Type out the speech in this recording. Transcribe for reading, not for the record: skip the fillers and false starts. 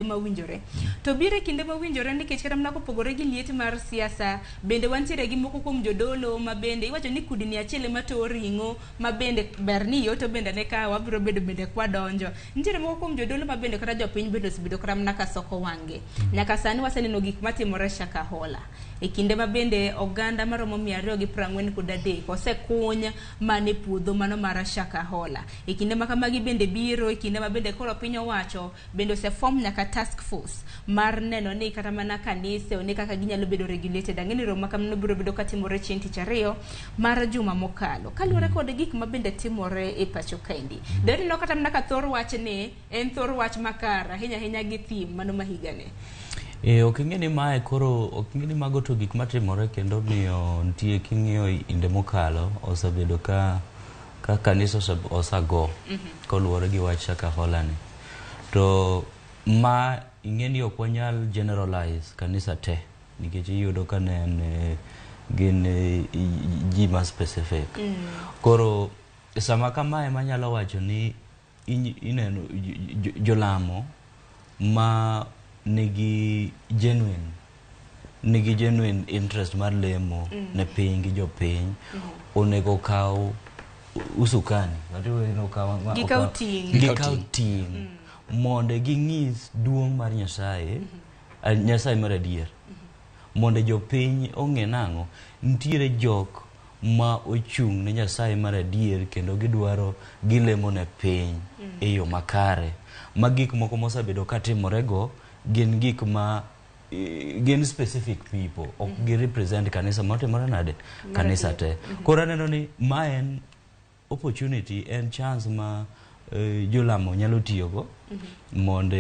mawinjore to bire kinde mawinjore nikech kata mana kopogore gi liet mar siasa bende wantiere gi moko kuom jodolo ma bende iwacho ni kudni achiel ema to ringo ma bende ber ni yo to bende ne ka wabiro bedo bende kwadonjo nitiere moko kuom jodolo ma bende kata jopiny bende osebedo kata mana ka soko wange nyaka sani waseneno gik matimore Shakahola e kinde ma bende oganda maromo 243 osekuny mane puodho mano mar Shakahola e kinde ma kamagi bende biro e kinde ma bende koro piny owacho bende osefom nyaka task force mar neno ni kata mana kanise oni kaka ginyalo bedo regulated ang'eni romo kamano biro bedo katimore chieng' tich ariyo mar juma mokalo kaluwore kod gik ma bende timore e pacho kaendi deri no kata mana ka thor wach ni en thor wach makara ahinya gi thim mano mahigane ok ing'eni mae koro ok ing'eni mago to gik matimore kendo miyo nitie king'iyo inde mokalo osebedo ka kanisa osago koluwore gi wach Shakahola ni to ma ing'eni ok wanyal generalize kanisa te nikech iyudo ka ne gin ji ma specific koro sama kamae manyalo wacho ni ineno jolamo ma nigi genuine interest mar lemo ne piny gi jopiny onego kaw usukani gikaw ting mondo ging'is duong' mar Nyasaye mar adier mondo jopiny ong'e nang'o nitiere jok ma ochung' ne Nyasaye mar adier kendo gidwaro gilemo ne piny e yo makare ma gik moko mosebedo katimorego gin gik ma gin specific people ok gi represent kanisa motimore nade kanisa te koro aneno ni ma en opportunity en chance ma jolamo nyalo tiyogo mondo